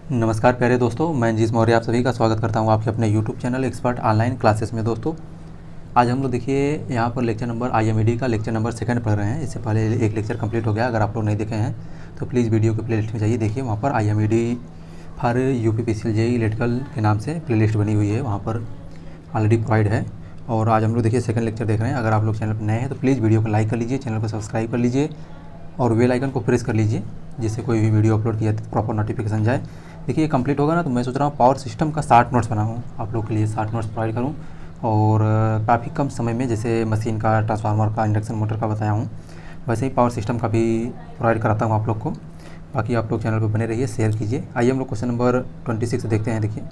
नमस्कार प्यारे दोस्तों, मैं रंजीत मौर्य आप सभी का स्वागत करता हूं आपके अपने YouTube channel expert online classes में। दोस्तों आज हम लोग देखिए यहां पर लेक्चर नंबर IMED का लेक्चर नंबर 2 पढ़ रहे हैं। इससे पहले एक लेक्चर कंप्लीट हो गया। अगर आप लोग नहीं देखे हैं तो प्लीज़ वीडियो के प्लेलिस्ट में जाइए, देखिए वहाँ पर IMED for UPPCL JEE electrical के नाम से प्लेलिस्ट बनी हुई है, वहाँ पर ऑलरेडी प्रोवाइड है। और आज हम लोग देखिए सेकंड लेक्चर देख रहे हैं। अगर आप लोग चैनल पर नए हैं तो प्लीज़ वीडियो को लाइक कर लीजिए, चैनल को सब्सक्राइब कर लीजिए और बेल आइकन को प्रेस कर लीजिए, जिससे कोई भी वीडियो अपलोड किया तो प्रॉपर नोटिफिकेशन जाए। देखिए कंप्लीट होगा ना तो मैं सोच रहा हूँ पावर सिस्टम का 60 नोट्स बनाऊँ, आप लोग के लिए 60 नोट्स प्रोवाइड करूँ और काफ़ी कम समय में, जैसे मशीन का, ट्रांसफार्मर का, इंडक्शन मोटर का बताया हूँ, वैसे ही पावर सिस्टम का भी प्रोवाइड कराता हूँ आप लोग को। बाकी आप लोग चैनल पर बने रहिए, शेयर कीजिए। आइए हम लोग क्वेश्चन नंबर 26 देखते हैं। देखिए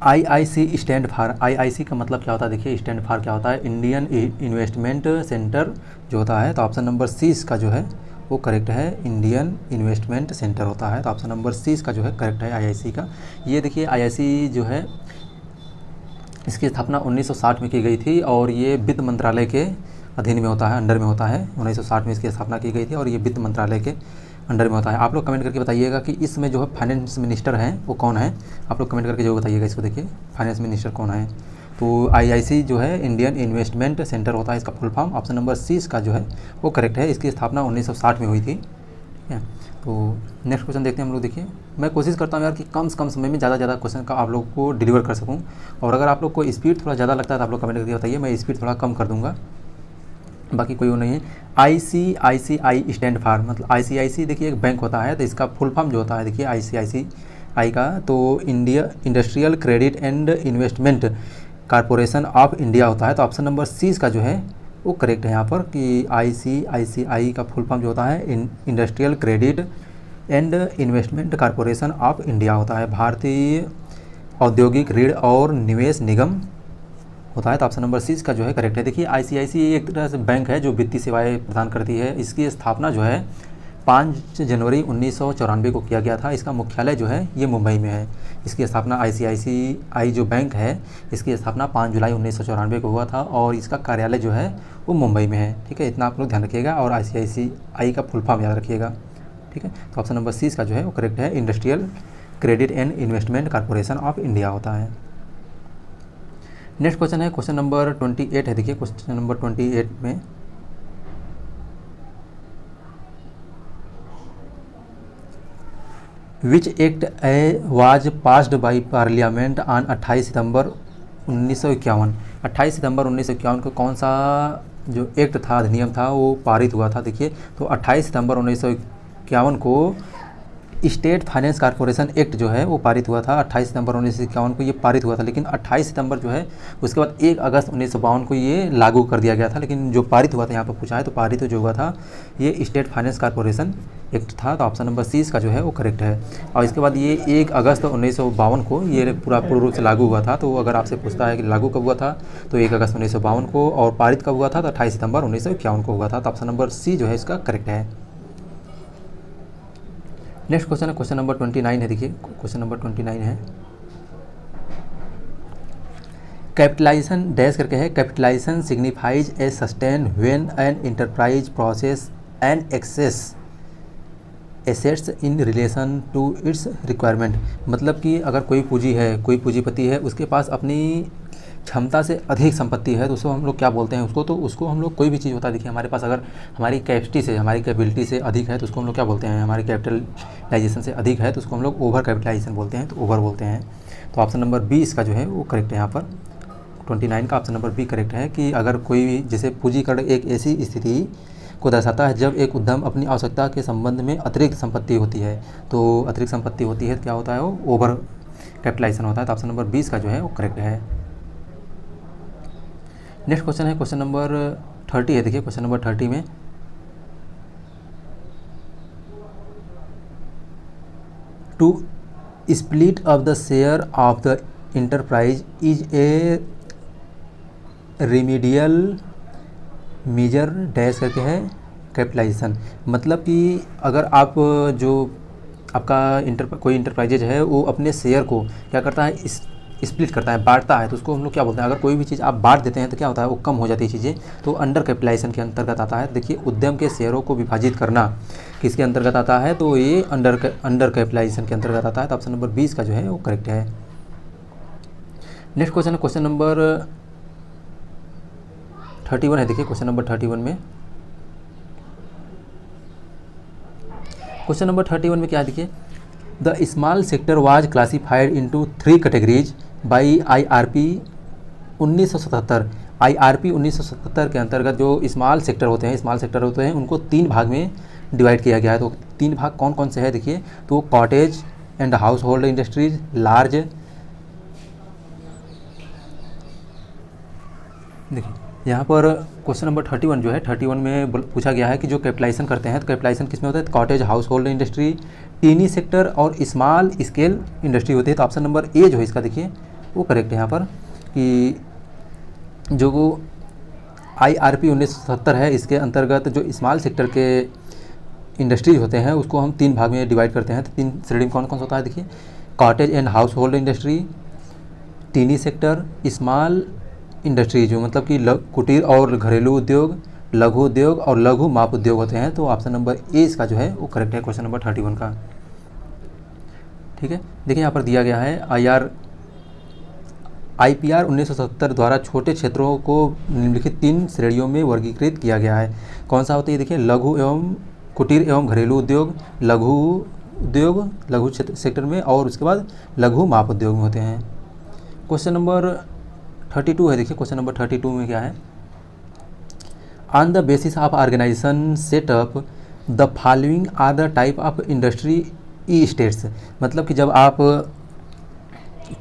IIC स्टैंड फॉर, IIC का मतलब क्या होता है? देखिए स्टैंड फॉर क्या होता है? इंडियन इन्वेस्टमेंट सेंटर जो होता है। तो ऑप्शन नंबर सी इसका जो है वो करेक्ट है, इंडियन इन्वेस्टमेंट सेंटर होता है। तो ऑप्शन नंबर सी इसका जो है करेक्ट है IIC का। ये देखिए IIC जो है इसकी स्थापना 1960 में की गई थी और ये वित्त मंत्रालय के अधीन में होता है, अंडर में होता है। 1960 में इसकी स्थापना की गई थी और ये वित्त मंत्रालय के अंडर में होता है। आप लोग कमेंट करके बताइएगा कि इसमें जो है फाइनेंस मिनिस्टर हैं वो कौन है। आप लोग कमेंट करके जो बताइएगा इसको। देखिए फाइनेंस मिनिस्टर कौन है? तो IIC जो है इंडियन इन्वेस्टमेंट सेंटर होता है इसका full form. Option number C इसका जो है वो करेक्ट है। इसकी स्थापना 1960 में हुई थी। ठीक है, तो नेक्स्ट क्वेश्चन देखते हैं हम लोग। देखिए मैं कोशिश करता हूँ यार कि कम से कम समय में ज़्यादा क्वेश्चन का आप लोग को डिलीवर कर सकूँ। और अगर आप लोग को स्पीड थोड़ा ज़्यादा लगता है तो आप लोग कमेंट करके बताइए, मैं स्पीड थोड़ा कम कर दूँगा। बाकी कोई वो नहीं है। ICICI स्टैंड फॉर, मतलब ICICI देखिए एक बैंक होता है, तो इसका फुल फॉर्म जो होता है देखिए ICICI का, तो industrial credit and investment corporation of India होता है। तो ऑप्शन नंबर सी इसका जो है वो करेक्ट है यहाँ पर कि ICICI का फुल फॉर्म जो होता है industrial credit and investment corporation of India होता है, भारतीय औद्योगिक ऋण और निवेश निगम होता है। तो ऑप्शन नंबर सी इसका जो है करेक्ट है। देखिए ICICI एक तरह से बैंक है जो वित्तीय सेवाएं प्रदान करती है। इसकी स्थापना जो है 5 जनवरी 1994 को किया गया था। इसका मुख्यालय जो है ये मुंबई में है। इसकी स्थापना ICICI जो बैंक है इसकी स्थापना 5 जुलाई 1994 को हुआ था और इसका कार्यालय जो है वो मुंबई में है। ठीक है, इतना आप लोग ध्यान रखिएगा और ICICI का फुल फॉर्म याद रखिएगा। ठीक है, तो ऑप्शन नंबर सी इसका जो है वो करेक्ट है, industrial credit and investment corporation of India होता है। नेक्स्ट क्वेश्चन है क्वेश्चन नंबर 28 है। देखिए क्वेश्चन नंबर 28 में which act was passed by parliament on 28 सितंबर 1951। 28 सितंबर 1951 को कौन सा जो एक्ट था, अधिनियम था, वो पारित हुआ था? देखिए तो 28 सितंबर 1951 को स्टेट फाइनेंस कॉर्पोरेशन एक्ट जो है वो पारित हुआ था। 28 सितंबर 1951 को ये पारित हुआ था, लेकिन 28 सितंबर जो है उसके बाद 1 अगस्त 1952 को ये लागू कर दिया गया था। लेकिन जो पारित हुआ था यहाँ पर पूछा है, तो पारित जो हुआ था ये स्टेट फाइनेंस कॉर्पोरेशन एक्ट था। तो ऑप्शन नंबर सी इसका जो है वो करेक्ट है। और इसके बाद ये 1 अगस्त 1952 को ये पूर्ण रूप से लागू हुआ था। तो अगर आपसे पूछता है कि लागू कब हुआ था तो 1 अगस्त 1952 को, और पारित कब हुआ था तो 28 सितंबर 1951 को हुआ था। तो ऑप्शन नंबर सी जो है इसका करेक्ट है। नेक्स्ट क्वेश्चन है क्वेश्चन नंबर 29 है। देखिए क्वेश्चन नंबर 29 है, कैपिटलाइजेशन डैश करके है। Capitalisation signifies a sustain when an enterprise process and access assets in relation to its requirement. मतलब कि अगर कोई पूंजी है, कोई पूंजीपति है, उसके पास अपनी क्षमता से अधिक संपत्ति है तो उसको हम लोग क्या बोलते हैं? उसको हम लोग कोई भी चीज़ होता है, देखिए हमारे पास अगर हमारी कैपेसिटी से, हमारी कैपेबिलिटी से अधिक है तो उसको हम लोग क्या बोलते हैं? हमारी कैपिटलाइजेशन से अधिक है तो उसको हम लोग ओवर कैपिटलाइजेशन बोलते हैं, तो ओवर बोलते हैं। तो ऑप्शन नंबर बी इसका जो है वो करेक्ट है। यहाँ पर 29 का ऑप्शन नंबर बी करेक्ट है कि अगर कोई भी, जैसे पूंजीकरण एक ऐसी स्थिति को दर्शाता है जब एक उद्यम अपनी आवश्यकता के संबंध में अतिरिक्त संपत्ति होती है, तो अतिरिक्त संपत्ति होती है तो क्या होता है? वो ओवर कैपिटलाइजेशन होता है। तो ऑप्शन नंबर 20 का जो है वो करेक्ट है। नेक्स्ट क्वेश्चन है क्वेश्चन नंबर 30 है। देखिए क्वेश्चन नंबर 30 में to split of the share of the enterprise is a remedial measure dash करके है कैपिटलाइजेशन। मतलब कि अगर आप जो आपका कोई इंटरप्राइजेज है वो अपने शेयर को क्या करता है? स्प्लिट करता है, बांटता है, तो उसको हम लोग क्या बोलते हैं? अगर कोई भी चीज़ आप बांट देते हैं तो क्या होता है? वो कम हो जाती है चीज़ें, तो अंडर कैपिटलाइजेशन के अंतर्गत आता है। देखिए उद्यम के शेयरों को विभाजित करना किसके अंतर्गत आता है, तो ये अंडर कैपिटलाइजेशन के अंतर्गत आता है। तो ऑप्शन नंबर 20 का जो है वो करेक्ट है। नेक्स्ट क्वेश्चन है क्वेश्चन नंबर 31 है। देखिए क्वेश्चन नंबर 31 में, क्वेश्चन नंबर 31 में क्या है, देखिए the small sector was classified into 3 categories by IRP 1977। IRP 1977 के अंतर्गत जो स्मॉल सेक्टर होते हैं उनको 3 भाग में डिवाइड किया गया है। तो 3 भाग कौन कौन से हैं देखिए, तो cottage and house hold industries, large, देखिए यहाँ पर क्वेश्चन नंबर 31 जो है 31 में पूछा गया है कि जो कैपिटलाइजेशन करते हैं तो कैपिटलाइजेशन किस में होता है, cottage, household industry, tiny sector और स्मॉल स्केल इंडस्ट्री होती है। तो ऑप्शन नंबर ए जो है इसका देखिए वो करेक्ट है यहाँ पर, कि जो IRP 1977 है इसके अंतर्गत जो स्मॉल सेक्टर के इंडस्ट्रीज होते हैं उसको हम 3 भाग में डिवाइड करते हैं। तो 3 श्रेणी में कौन कौन सा होता है देखिए, cottage and household industry, tiny sector, small industry जो मतलब कि कुटीर और घरेलू उद्योग, लघु उद्योग और लघु माप उद्योग होते हैं। तो ऑप्शन नंबर ए इसका जो है वो करेक्ट है क्वेश्चन नंबर 31 का। ठीक है, देखिए यहाँ पर दिया गया है IPR 1977 द्वारा छोटे क्षेत्रों को निम्नलिखित 3 श्रेणियों में वर्गीकृत किया गया है। कौन सा होता है देखिए, लघु एवं कुटीर एवं घरेलू उद्योग, लघु उद्योग लघु सेक्टर में, और उसके बाद लघु माप उद्योग में होते हैं। क्वेश्चन नंबर 32 है। देखिए क्वेश्चन नंबर 32 में क्या है, on the basis of organisation setup the following are the type of industry estates. मतलब कि जब आप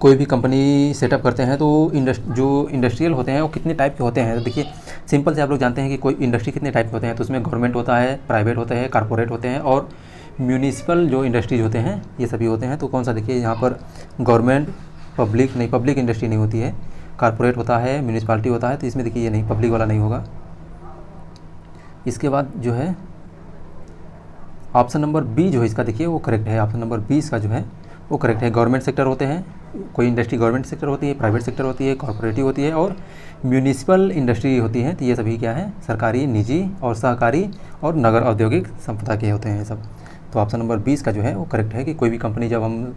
कोई भी कंपनी सेटअप करते हैं तो जो इंडस्ट्रियल होते हैं वो कितने टाइप के होते हैं। तो देखिए सिंपल से आप लोग जानते हैं कि कोई इंडस्ट्री कितने टाइप के होते हैं, तो उसमें गवर्नमेंट होता है, प्राइवेट होते हैं, कॉर्पोरेट होते हैं और म्यूनिसिपल जो इंडस्ट्रीज होते हैं ये सभी होते हैं। तो कौन सा देखिए यहाँ पर गवर्नमेंट, पब्लिक इंडस्ट्री नहीं होती है, कॉर्पोरेट होता है, म्यूनिसिपालिटी होता है। तो इसमें देखिए ये नहीं, पब्लिक वाला नहीं होगा। इसके बाद जो है ऑप्शन नंबर बी जो है इसका देखिए वो करेक्ट है। ऑप्शन नंबर 20 का जो है वो करेक्ट है। गवर्नमेंट सेक्टर होते हैं, कोई इंडस्ट्री गवर्नमेंट सेक्टर होती है, प्राइवेट सेक्टर होती है, कॉर्पोरेटिव होती है और म्यूनिसिपल इंडस्ट्री होती है। तो ये सभी क्या है, सरकारी, निजी और सहकारी और नगर औद्योगिक संपदा के होते हैं ये सब। तो ऑप्शन नंबर 20 का जो है वो करेक्ट है कि कोई भी कंपनी जब हम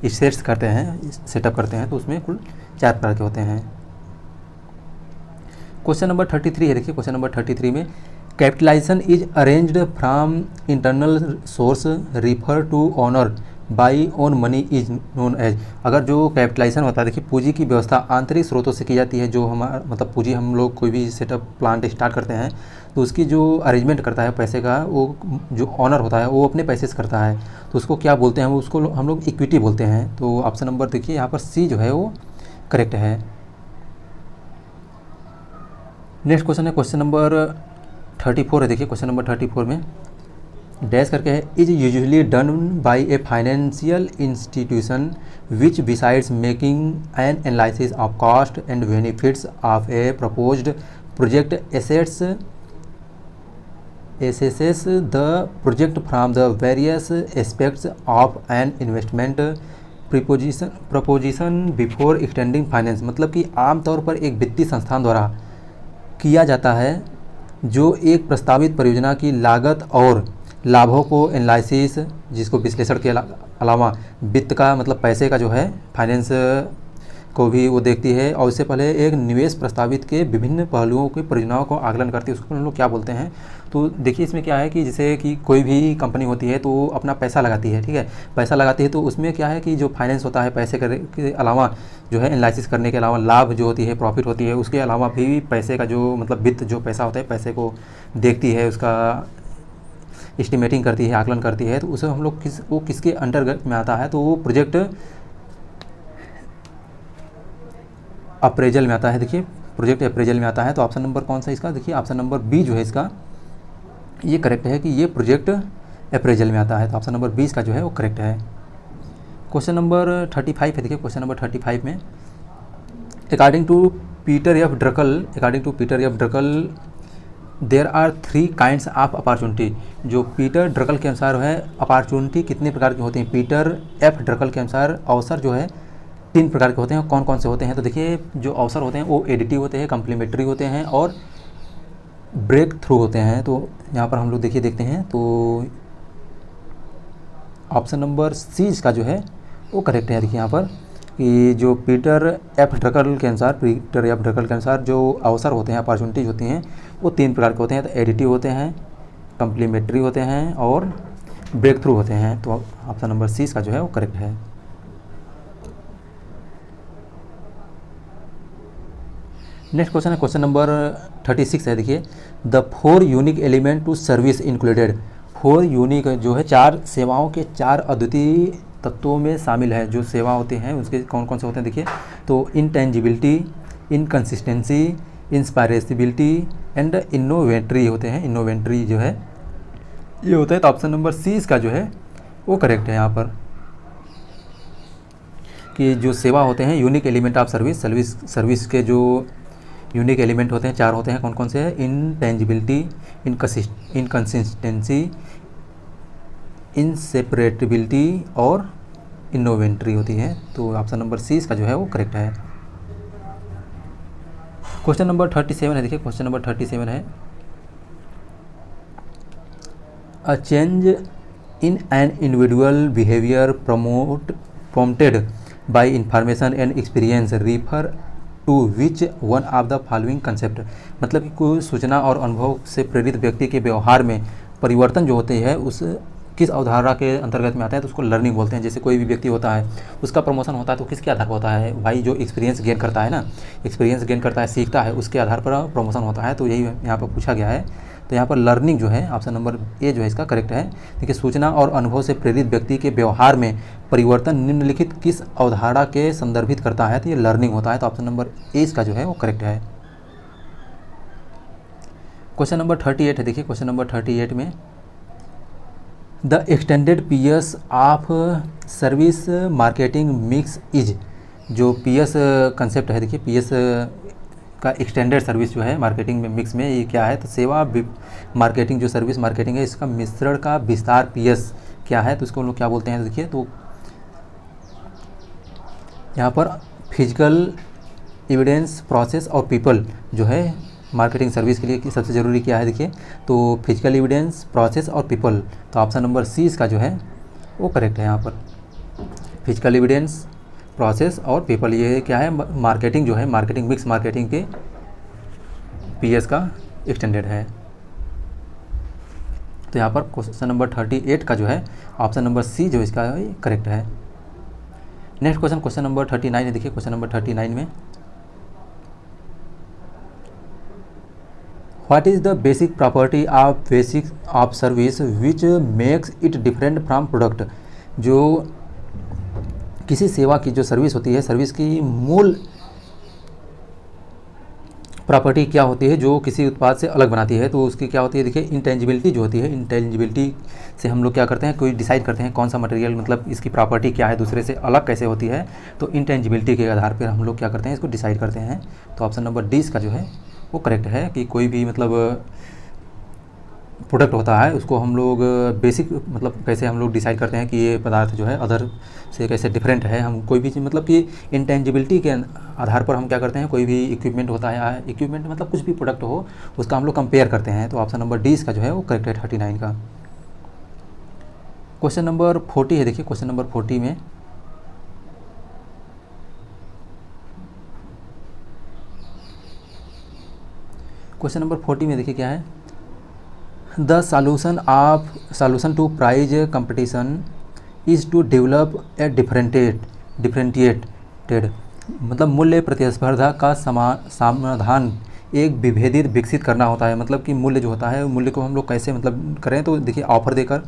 स्टेट्स करते हैं, सेटअप करते हैं तो उसमें कुल 4 प्रकार के होते हैं। क्वेश्चन नंबर 33 है। देखिए क्वेश्चन नंबर 33 में, capitalisation is arranged from internal source refer to owner by own money is known as. अगर जो कैपिटलाइजेशन होता है देखिए पूंजी की व्यवस्था आंतरिक स्रोतों से की जाती है। जो हमारा मतलब पूंजी हम लोग कोई भी सेटअप प्लांट स्टार्ट करते हैं तो उसकी जो अरेंजमेंट करता है पैसे का, वो जो ऑनर होता है वो अपने पैसे से करता है। तो उसको क्या बोलते हैं, उसको हम लोग इक्विटी बोलते हैं। तो ऑप्शन नंबर देखिए यहाँ पर सी जो है वो करेक्ट है। नेक्स्ट क्वेश्चन है क्वेश्चन नंबर 34 है। देखिए क्वेश्चन नंबर 34 में डैश करके है, is usually done by a financial institution which besides making an analysis of cost and benefits of A proposed project assesses the project from the various aspects of an investment proposition before extending finance। मतलब कि आमतौर पर एक वित्तीय संस्थान द्वारा किया जाता है जो एक प्रस्तावित परियोजना की लागत और लाभों को एनालिसिस, जिसको विश्लेषण के अलावा वित्त का मतलब पैसे का जो है फाइनेंस को भी वो देखती है, और इससे पहले एक निवेश प्रस्तावित के विभिन्न पहलुओं की परियोजनाओं को आकलन करती है, उसको हम लोग क्या बोलते हैं। तो देखिए इसमें क्या है कि जैसे कि कोई भी कंपनी होती है तो अपना पैसा लगाती है, ठीक है, पैसा लगाती है तो उसमें क्या है कि जो फाइनेंस होता है पैसे के अलावा जो है एनालिसिस करने के अलावा लाभ जो होती है, प्रॉफिट होती है, उसके अलावा भी पैसे का जो मतलब वित्त जो पैसा होता है पैसे को देखती है, उसका एस्टिमेटिंग करती है, आकलन करती है। तो उसे हम लोग वो किसके अंतर्गत में आता है, तो वो प्रोजेक्ट अप्रेजल में आता है। देखिए प्रोजेक्ट अप्रेजल में आता है। तो ऑप्शन नंबर कौन सा इसका, देखिए ऑप्शन नंबर बी जो है इसका ये करेक्ट है कि ये प्रोजेक्ट अप्रेजल में आता है। तो ऑप्शन नंबर 20 का जो है वो करेक्ट है। क्वेश्चन नंबर 35 है। देखिए क्वेश्चन नंबर 35 में according to Peter F Drucker there are 3 kinds of opportunity. जो पीटर ड्रकल के अनुसार है अपॉर्चुनिटी कितने प्रकार के होते हैं, पीटर एफ ड्रकल के अनुसार अवसर जो है 3 प्रकार के होते हैं। कौन कौन से होते हैं, तो देखिए जो अवसर होते हैं वो एडिटिव होते हैं, कम्प्लीमेंट्री होते हैं और ब्रेक थ्रू होते हैं। तो यहाँ पर हम लोग देखते हैं। तो ऑप्शन नंबर सी इसका जो है वो करेक्ट है। देखिए यहाँ पर कि जो पीटर एफ ड्रकल के अनुसार जो अवसर होते हैं, अपॉर्चुनिटीज़ होती हैं, वो 3 प्रकार के होते हैं। तो एडिटिव होते हैं, कम्प्लीमेंट्री होते हैं और ब्रेक थ्रू होते हैं। तो ऑप्शन नंबर सी इसका जो है वो करेक्ट है। नेक्स्ट क्वेश्चन है क्वेश्चन नंबर 36 है। देखिए the 4 unique element to service included. 4 unique जो है 4 सेवाओं के 4 अद्वितीय तत्वों में शामिल है। जो सेवा होते हैं उसके कौन कौन से होते हैं देखिए, तो इंटेंजिबिलिटी, इनकन्सिस्टेंसी, इंस्पायरेबिलिटी एंड इनोवेटरी होते हैं। इनोवेटरी जो है ये होता है। तो ऑप्शन नंबर सी इसका जो है वो करेक्ट है यहाँ पर कि जो सेवा होते हैं यूनिक एलिमेंट ऑफ सर्विस के जो यूनिक एलिमेंट होते हैं 4 होते हैं। कौन कौन से हैं? इंटेंजिबिलिटी, इनकन्सिस्टेंसी, इनसेपरेटिबिलिटी और इनोवेटरी होती है। तो ऑप्शन नंबर सी इसका जो है वो करेक्ट है। क्वेश्चन नंबर 37 है। देखिए क्वेश्चन नंबर 37 है a change in an individual behaviour prompted by information and experience refer to which one of the following concept। मतलब कि कोई सूचना और अनुभव से प्रेरित व्यक्ति के व्यवहार में परिवर्तन जो होते हैं उस किस अवधारणा के अंतर्गत में आता है? तो उसको लर्निंग बोलते हैं। जैसे कोई भी व्यक्ति होता है उसका प्रमोशन होता है तो किसके आधार पर होता है? भाई जो एक्सपीरियंस गेन करता है ना, एक्सपीरियंस गेन करता है, सीखता है, उसके आधार पर प्रमोशन होता है। तो यही यहाँ पर पूछा गया है। तो यहाँ पर लर्निंग जो है ऑप्शन नंबर ए जो है इसका करेक्ट है। देखिए सूचना और अनुभव से प्रेरित व्यक्ति के व्यवहार में परिवर्तन निम्नलिखित किस अवधारणा के संदर्भित करता है? तो ये लर्निंग होता है। तो ऑप्शन नंबर ए इसका जो है वो करेक्ट है। क्वेश्चन नंबर 38 है। देखिए क्वेश्चन नंबर 38 में the extended PS of service marketing mix is. जो पीएस कंसेप्ट है, देखिए पीएस का एक्सटेंडेड सर्विस जो है मार्केटिंग में मिक्स में ये क्या है? तो सेवा मार्केटिंग जो सर्विस मार्केटिंग है इसका मिश्रण का विस्तार पीएस क्या है? तो इसको हम लोग क्या बोलते हैं? देखिए तो यहाँ पर फिजिकल एविडेंस, प्रोसेस और पीपल जो है मार्केटिंग सर्विस के लिए सबसे ज़रूरी क्या है? देखिए तो फिजिकल एविडेंस, प्रोसेस और पीपल। तो ऑप्शन नंबर सी इसका जो है वो करेक्ट है। यहाँ पर फिजिकल एविडेंस, प्रोसेस और पीपल ये क्या है? मार्केटिंग जो है मार्केटिंग मिक्स मार्केटिंग के पीएस का एक्सटेंडेड है। तो यहाँ पर क्वेश्चन नंबर 38 का जो है ऑप्शन नंबर सी जो इसका करेक्ट है। नेक्स्ट क्वेश्चन क्वेश्चन नंबर 39 है। देखिए क्वेश्चन नंबर 39 में what is the basic property of service which makes it different from product. जो किसी सेवा की जो सर्विस होती है, सर्विस की मूल प्रॉपर्टी क्या होती है जो किसी उत्पाद से अलग बनाती है? तो उसकी क्या होती है? देखिए इंटेंजिबिलिटी जो होती है, इंटेंजिबिलिटी से हम लोग क्या करते हैं, कोई डिसाइड करते हैं कौन सा मटेरियल मतलब इसकी प्रॉपर्टी क्या है, दूसरे से अलग कैसे होती है। तो इंटेंजिबिलिटी के आधार पर हम लोग क्या करते हैं, इसको डिसाइड करते हैं। तो ऑप्शन नंबर डी इसका जो है वो करेक्ट है कि कोई भी मतलब प्रोडक्ट होता है उसको हम लोग बेसिक मतलब कैसे हम लोग डिसाइड करते हैं कि ये पदार्थ जो है अदर से कैसे डिफरेंट है। हम कोई भी चीज़ मतलब कि इंटेंजिबिलिटी के आधार पर हम क्या करते हैं, कोई भी इक्विपमेंट होता है, इक्विपमेंट मतलब कुछ भी प्रोडक्ट हो उसका हम लोग कंपेयर करते हैं। तो ऑप्शन नंबर डी इसका जो है वो करेक्ट है 39 का। क्वेश्चन नंबर 40 है। देखिए क्वेश्चन नंबर 40 में क्वेश्चन नंबर 40 में देखिए क्या है? The solution to price competition is to develop a differentiated मतलब मूल्य प्रतिस्पर्धा का समाधान एक विभेदित विकसित करना होता है। मतलब कि मूल्य जो होता है मूल्य को हम लोग कैसे मतलब करें? तो देखिए ऑफर देकर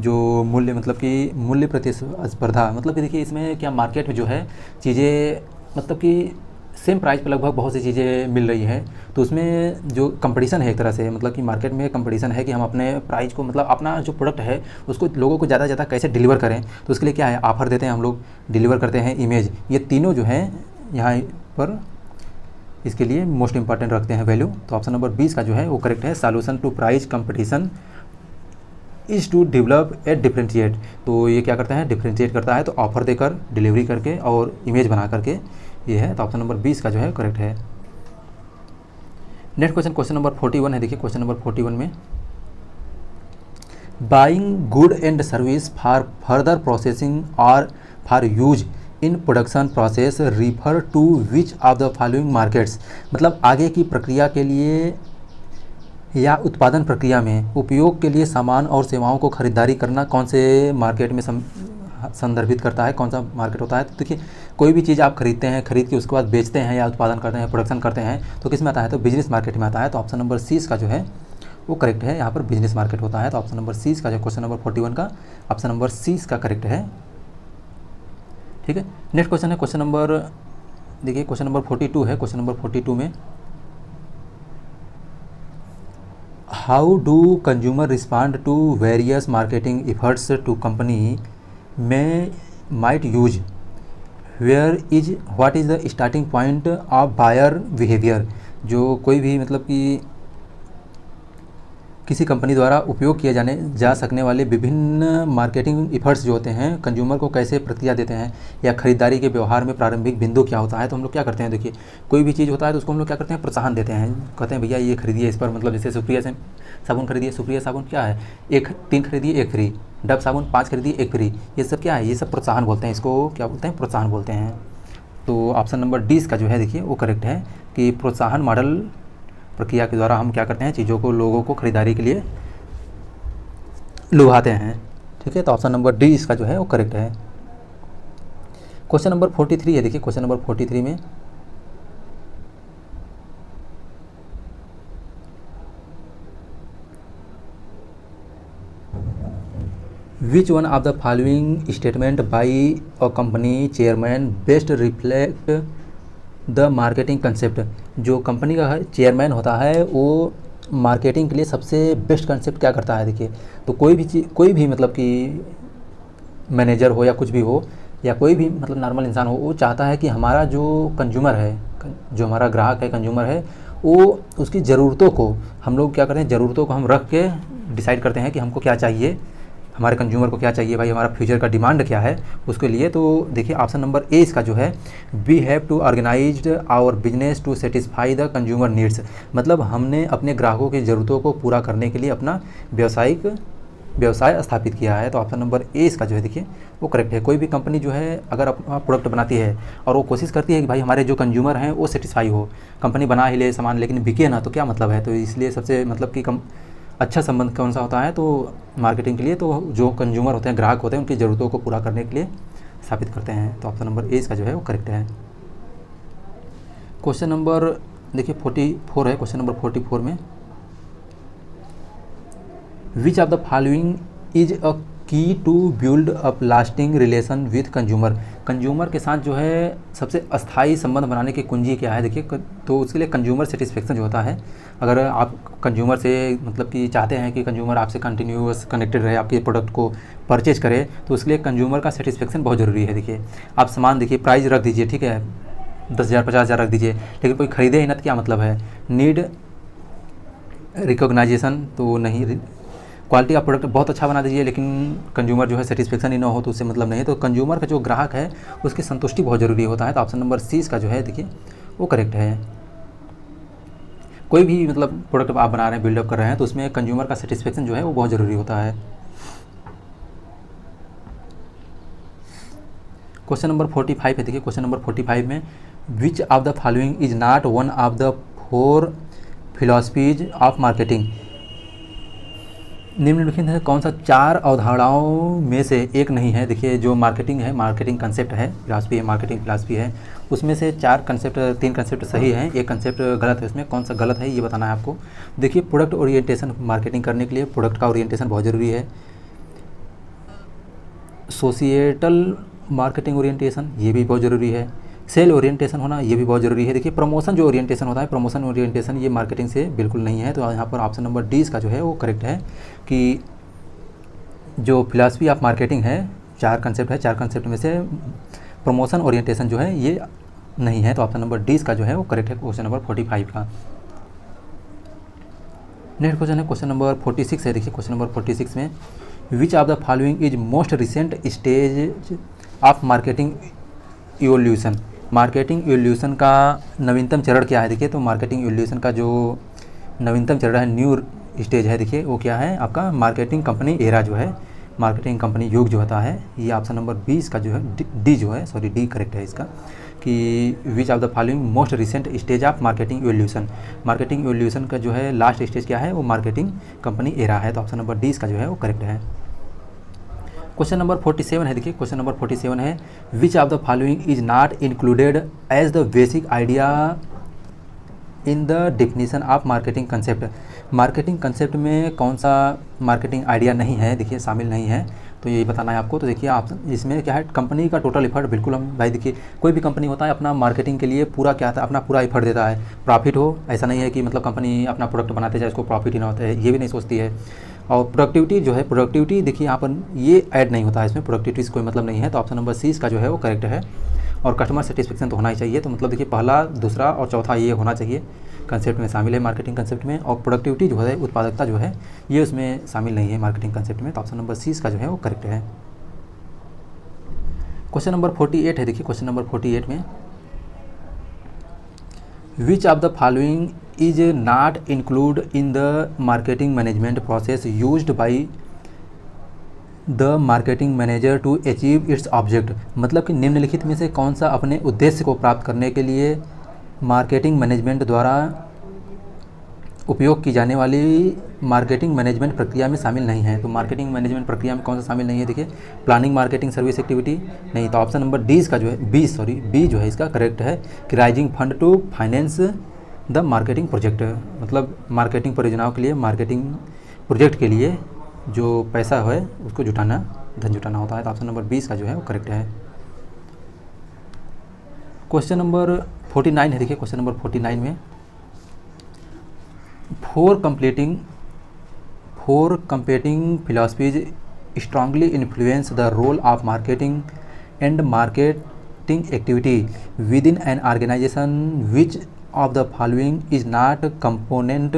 जो मूल्य मतलब कि मूल्य प्रतिस्पर्धा मतलब कि देखिए इसमें क्या मार्केट में जो है चीज़ें मतलब कि सेम प्राइस पर लगभग बहुत सी चीज़ें मिल रही हैं। तो उसमें जो कंपटीशन है एक तरह से मतलब कि मार्केट में कंपटीशन है कि हम अपने प्राइस को मतलब अपना जो प्रोडक्ट है उसको लोगों को ज़्यादा से ज़्यादा कैसे डिलीवर करें। तो उसके लिए क्या है, ऑफ़र देते हैं हम लोग, डिलीवर करते हैं इमेज। ये तीनों जो है यहाँ पर इसके लिए मोस्ट इंपॉर्टेंट रखते हैं वैल्यू। तो ऑप्शन नंबर 20 का जो है वो करेक्ट है। Solution to price competition is to develop a differentiate. तो ये क्या करता है, डिफरेंशिएट करता है। तो ऑफर देकर, डिलीवरी करके और इमेज बना करके ये है। तो ऑप्शन नंबर 20 का जो है करेक्ट है। नेक्स्ट क्वेश्चन क्वेश्चन नंबर 41 है। देखिए क्वेश्चन नंबर 41 में buying good and service for further processing और for use in production process refer to which of the following markets. मतलब आगे की प्रक्रिया के लिए या उत्पादन प्रक्रिया में उपयोग के लिए सामान और सेवाओं को खरीदारी करना कौन से मार्केट में संदर्भित करता है, कौन सा मार्केट होता है। तो देखिए कोई भी चीज़ आप खरीदते हैं, खरीद के उसके बाद बेचते हैं या उत्पादन करते हैं, प्रोडक्शन करते हैं, तो किस में आता है, तो बिजनेस मार्केट में आता है। तो ऑप्शन नंबर सी इसका जो है वो करेक्ट है, यहाँ पर बिजनेस मार्केट होता है। तो ऑप्शन नंबर सी इसका जो क्वेश्चन नंबर 41 का ऑप्शन नंबर सी इसका करेक्ट है। ठीक है, नेक्स्ट क्वेश्चन है क्वेश्चन नंबर, देखिए क्वेश्चन नंबर 42 है। क्वेश्चन नंबर 42 में how do consumer respond to various marketing efforts to company may might use where is what is the starting point of buyer behaviour. जो कोई भी मतलब कि किसी कंपनी द्वारा उपयोग किए जा सकने वाले विभिन्न मार्केटिंग एफर्ट्स जो होते हैं कंज्यूमर को कैसे प्रतिक्रिया देते हैं, या खरीदारी के व्यवहार में प्रारंभिक बिंदु क्या होता है। तो हम लोग क्या करते हैं, देखिए कोई भी चीज़ होता है तो उसको हम लोग क्या करते हैं, प्रोत्साहन देते हैं, कहते हैं भैया ये खरीदिए, इस पर मतलब जैसे सुप्रिया से साबुन खरीदिए, सुप्रिया साबुन क्या है, 3 खरीदिए 1 फ्री, डब साबुन 5 खरीदिए 1 फ्री, ये सब क्या है, ये सब प्रोत्साहन बोलते हैं, इसको क्या बोलते हैं, प्रोत्साहन बोलते हैं। तो ऑप्शन नंबर डी इसका जो है देखिए वो करेक्ट है कि प्रोत्साहन मॉडल प्रक्रिया के द्वारा हम क्या करते हैं, चीज़ों को लोगों को खरीदारी के लिए लुभाते हैं। ठीक है, तो ऑप्शन नंबर डी इसका जो है वो करेक्ट है। क्वेश्चन नंबर 43 है, देखिए क्वेश्चन नंबर 43 में which one of the following statement by a company chairman best reflect the marketing concept. जो कंपनी का चेयरमैन होता है वो मार्केटिंग के लिए सबसे बेस्ट कंसेप्ट क्या करता है। देखिए तो कोई भी मतलब कि मैनेजर हो या कुछ भी हो या कोई भी मतलब नॉर्मल इंसान हो, वो चाहता है कि हमारा जो कंज्यूमर है, जो हमारा ग्राहक है, कंज्यूमर है, वो उसकी ज़रूरतों को हम लोग क्या करते हैं, ज़रूरतों को हम रख के डिसाइड करते हैं कि हमको क्या चाहिए, हमारे कंज्यूमर को क्या चाहिए, भाई हमारा फ्यूचर का डिमांड क्या है उसके लिए। तो देखिए ऑप्शन नंबर ए इसका जो है we have to organised our business to satisfy the consumer needs. मतलब हमने अपने ग्राहकों की ज़रूरतों को पूरा करने के लिए अपना व्यवसाय स्थापित किया है। तो ऑप्शन नंबर ए इसका जो है देखिए वो करेक्ट है। कोई भी कंपनी जो है अगर अपना प्रोडक्ट बनाती है और वो कोशिश करती है कि भाई हमारे जो कंज्यूमर हैं वो सेटिस्फाई हो, कंपनी बना ही ले सामान लेकिन बिके ना, तो क्या मतलब है। तो इसलिए सबसे मतलब कि अच्छा संबंध कौन सा होता है, तो मार्केटिंग के लिए तो जो कंज्यूमर होते हैं, ग्राहक होते हैं, उनकी ज़रूरतों को पूरा करने के लिए स्थापित करते हैं। तो ऑप्शन नंबर ए इसका जो है वो करेक्ट है। क्वेश्चन नंबर देखिए 44 है। क्वेश्चन नंबर 44 में which of the following is a key to build up lasting relation with consumer. Consumer के साथ जो है सबसे अस्थायी संबंध बनाने की कुंजी क्या है। देखिए तो उसके लिए कंज्यूमर सेटिस्फेक्शन जो होता है, अगर आप कंज्यूमर से मतलब कि चाहते हैं कि कंज्यूमर आपसे कंटिन्यूअस कनेक्टेड रहे, आपके प्रोडक्ट को परचेज करे, तो उसके लिए कंज्यूमर का सेटिस्फेक्शन बहुत ज़रूरी है। देखिए आप सामान देखिए प्राइस रख दीजिए, ठीक है 10,000 50,000 रख दीजिए, लेकिन कोई ख़रीदे ही ना, तो क्या मतलब है। नीड रिकॉग्नाइजेशन तो नहीं, क्वालिटी का प्रोडक्ट बहुत अच्छा बना दीजिए लेकिन कंज्यूमर जो है सेटिस्फेक्शन ही ना हो तो उससे मतलब नहीं है। तो कंज्यूमर का जो ग्राहक है उसकी संतुष्टि बहुत ज़रूरी होता है। तो ऑप्शन नंबर सी इसका जो है देखिए वो करेक्ट है। कोई भी मतलब प्रोडक्ट आप बना रहे हैं, बिल्डअप कर रहे हैं, तो उसमें कंज्यूमर का सेटिस्फेक्शन जो है वो बहुत ज़रूरी होता है। क्वेश्चन नंबर 45 है, देखिए क्वेश्चन नंबर 45 में which of the following is not one of the 4 philosophies of marketing. निम्नलिखित है कौन सा 4 अवधारणाओं में से एक नहीं है। देखिए जो मार्केटिंग है, मार्केटिंग कंसेप्ट है, फिलॉसफी है, मार्केटिंग फिलॉसफी है, उसमें से 3 कंसेप्ट सही हैं, एक कंसेप्ट गलत है। इसमें कौन सा गलत है ये बताना है आपको। देखिए प्रोडक्ट ओरिएंटेशन, मार्केटिंग करने के लिए प्रोडक्ट का ओरिएंटेशन बहुत ज़रूरी है। सोशिएटल मार्केटिंग ओरिएंटेशन ये भी बहुत ज़रूरी है। सेल ओरिएंटेशन होना ये भी बहुत ज़रूरी है। देखिए प्रमोशन जो ओरिएंटेशन होता है, प्रमोशन ओरिएंटेशन ये मार्केटिंग से बिल्कुल नहीं है। तो यहाँ पर ऑप्शन नंबर डी इसका जो है वो करेक्ट है कि जो फिलॉसफी ऑफ मार्केटिंग है, 4 कंसेप्ट है, 4 कंसेप्ट में से प्रमोशन ओरिएंटेशन जो है ये नहीं है। तो ऑप्शन नंबर डी इसका जो है वो करेक्ट है क्वेश्चन नंबर 45 का। नेक्स्ट क्वेश्चन है क्वेश्चन नंबर 46 है। देखिए क्वेश्चन नंबर 46 में which of the following is most recent stage of marketing evolution. Marketing evolution का नवीनतम चरण क्या है। देखिए तो मार्केटिंग इवोल्यूशन का जो नवीनतम चरण है, न्यू स्टेज है देखिए वो क्या है आपका मार्केटिंग कंपनी एरा जो है, मार्केटिंग कंपनी युग जो होता है, ये ऑप्शन नंबर 20 का जो है डी जो है, सॉरी डी करेक्ट है इसका, कि विच of the following most recent stage of marketing evolution. Marketing evolution का जो है लास्ट स्टेज क्या है, वो मार्केटिंग कंपनी एरा है। तो ऑप्शन नंबर डी इसका जो है वो करेक्ट है। क्वेश्चन नंबर 47 है देखिए, क्वेश्चन नंबर 47 है which of the following is not included as the basic idea in the definition of marketing concept. Marketing concept में कौन सा मार्केटिंग आइडिया नहीं है, देखिए शामिल नहीं है, तो ये बताना है आपको। तो देखिए आप इसमें क्या है, कंपनी का टोटल एफर्ट, बिल्कुल हम भाई देखिए कोई भी कंपनी होता है अपना मार्केटिंग के लिए पूरा क्या था, अपना पूरा एफर्ट देता है, प्रॉफिट हो ऐसा नहीं है कि मतलब कंपनी अपना प्रोडक्ट बनाते जाए इसको प्रॉफिट ही ना होता है, ये भी नहीं सोचती है। और प्रोडक्टिविटी जो है, प्रोडक्टिविटी देखिए यहाँ पर ये ऐड नहीं होता है इसमें, प्रोडक्टिविटी से कोई मतलब नहीं है। तो ऑप्शन नंबर सी इसका जो है वो करेक्ट है। और कस्टमर सेटिस्फेक्शन तो होना ही चाहिए, तो मतलब देखिए पहला, दूसरा और चौथा ये होना चाहिए, कंसेप्ट में शामिल है मार्केटिंग कंसेप्ट में। और प्रोडक्टिविटी जो है, उत्पादकता जो है, ये उसमें शामिल नहीं है मार्केटिंग कंसेप्ट में। तो ऑप्शन नंबर सी इसका जो है वो करेक्ट है। क्वेश्चन नंबर 48 है देखिए, क्वेश्चन नंबर 48 में which of the following is not include in the marketing management process used by the marketing manager to achieve its object. मतलब कि निम्नलिखित में से कौन सा अपने उद्देश्य को प्राप्त करने के लिए मार्केटिंग मैनेजमेंट द्वारा उपयोग की जाने वाली मार्केटिंग मैनेजमेंट प्रक्रिया में शामिल नहीं है। तो मार्केटिंग मैनेजमेंट प्रक्रिया में कौन सा शामिल नहीं है, देखिए प्लानिंग, मार्केटिंग, सर्विस एक्टिविटी नहीं। तो ऑप्शन नंबर डी इसका जो है, बी जो है इसका करेक्ट है कि raising fund to finance the marketing project. मतलब मार्केटिंग परियोजनाओं के लिए, मार्केटिंग प्रोजेक्ट के लिए जो पैसा है उसको जुटाना, धन जुटाना होता है। तो ऑप्शन नंबर 20 का जो है वो करेक्ट है। क्वेश्चन नंबर 49 है देखिए, क्वेश्चन नंबर 49 में four competing philosophies strongly influence the role of marketing and marketing activity within an organisation which of the following is not component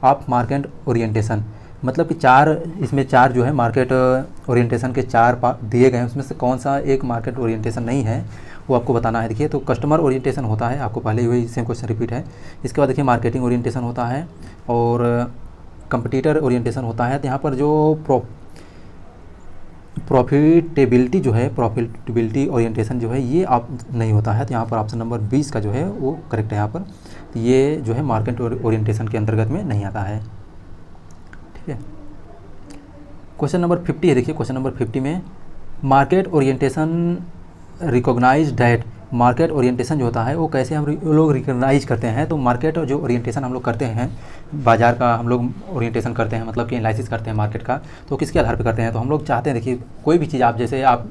of market orientation. मतलब कि इसमें चार जो है मार्केट ओरिएंटेशन के चार दिए गए हैं, उसमें से कौन सा एक मार्केट ओरिएंटेशन नहीं है वो आपको बताना है। देखिए तो कस्टमर ओरिएंटेशन होता है, आपको पहले वही सेम क्वेश्चन रिपीट है। इसके बाद देखिए मार्केटिंग ओरिएंटेशन होता है और कंपटीटर ओरिएंटेशन होता है। तो यहाँ पर जो प्रॉफिटेबिलिटी जो है, प्रॉफिटेबिलिटी ओरिएंटेशन जो है ये आप नहीं होता है। तो यहाँ पर ऑप्शन नंबर 20 का जो है वो करेक्ट है यहाँ पर। तो ये जो है मार्केट ओरिएंटेशन के अंतर्गत में नहीं आता है। ठीक है, क्वेश्चन नंबर 50 है देखिए, क्वेश्चन नंबर 50 में market orientation recognise that. Market orientation जो होता है वो कैसे हम लोग रिकॉग्नाइज करते हैं। तो मार्केट जो ओरिएंटेशन हम लोग करते हैं, बाज़ार का हम लोग ओरिएंटेशन करते हैं, मतलब कि एनालिसिस करते हैं मार्केट का, तो किसके आधार पर करते हैं। तो हम लोग चाहते हैं, देखिए कोई भी चीज़ आप, जैसे आप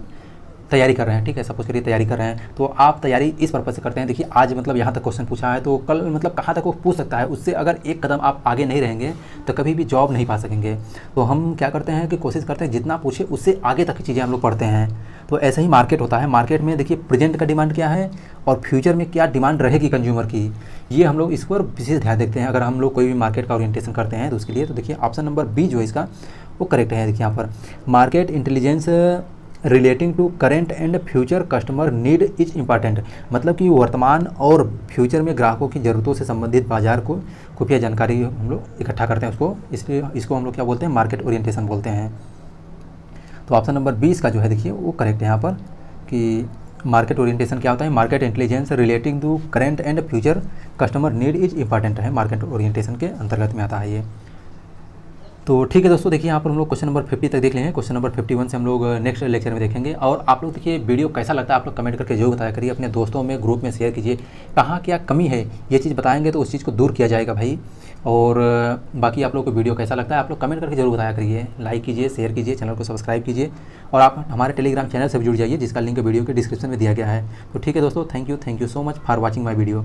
तैयारी कर रहे हैं, ठीक है, सपोज करिए तैयारी कर रहे हैं, तो आप तैयारी इस पर्पज़ से करते हैं। देखिए आज मतलब यहाँ तक क्वेश्चन पूछा है तो कल मतलब कहाँ तक वो पूछ सकता है, उससे अगर एक कदम आप आगे नहीं रहेंगे तो कभी भी जॉब नहीं पा सकेंगे। तो हम क्या करते हैं कि कोशिश करते हैं जितना पूछे उससे आगे तक की चीज़ें हम लोग पढ़ते हैं। तो ऐसा ही मार्केट होता है। मार्केट में देखिए प्रेजेंट का डिमांड क्या है और फ्यूचर में क्या डिमांड रहेगी कंज्यूमर की, ये हम लोग इस पर विशेष ध्यान देते हैं अगर हम लोग कोई भी मार्केट का ओरिएंटेशन करते हैं तो उसके लिए। तो देखिए ऑप्शन नंबर बी जो है इसका वो करेक्ट है। देखिए यहाँ पर market intelligence relating to current and future customer need is important. मतलब कि वर्तमान और फ्यूचर में ग्राहकों की ज़रूरतों से संबंधित बाजार को खुफिया जानकारी हम लोग इकट्ठा करते हैं उसको, इसलिए इसको हम लोग क्या बोलते हैं, मार्केट ओरिएंटेशन बोलते हैं। तो ऑप्शन नंबर 20 का जो है देखिए वो करेक्ट है यहाँ पर कि मार्केट ओरिएंटेशन क्या होता है, market intelligence relating to current and future customer need is important है, मार्केट ओरिएंटेशन के अंतर्गत में आता है ये। तो ठीक है दोस्तों, देखिए यहाँ पर हम लोग क्वेश्चन नंबर 50 तक देख लेंगे। क्वेश्चन नंबर 51 से हम लोग नेक्स्ट लेक्चर में देखेंगे। और आप लोग देखिए वीडियो कैसा लगता है आप लोग कमेंट करके जरूर बताया करिए, अपने दोस्तों में ग्रुप में शेयर कीजिए, कहाँ क्या कमी है ये चीज़ बताएंगे तो उस चीज़ को दूर किया जाएगा भाई। और बाकी आप लोग को वीडियो कैसा लगता है आप लोग कमेंट करके जरूर बताया करिए, लाइक कीजिए, शेयर कीजिए, चैनल को सब्सक्राइब कीजिए और आप हमारे टेलीग्राम चैनल से भी जुड़ जाइए जिसका लिंक वीडियो के डिस्क्रिप्शन में दिया गया है। तो ठीक है दोस्तों, thank you so much for watching my video.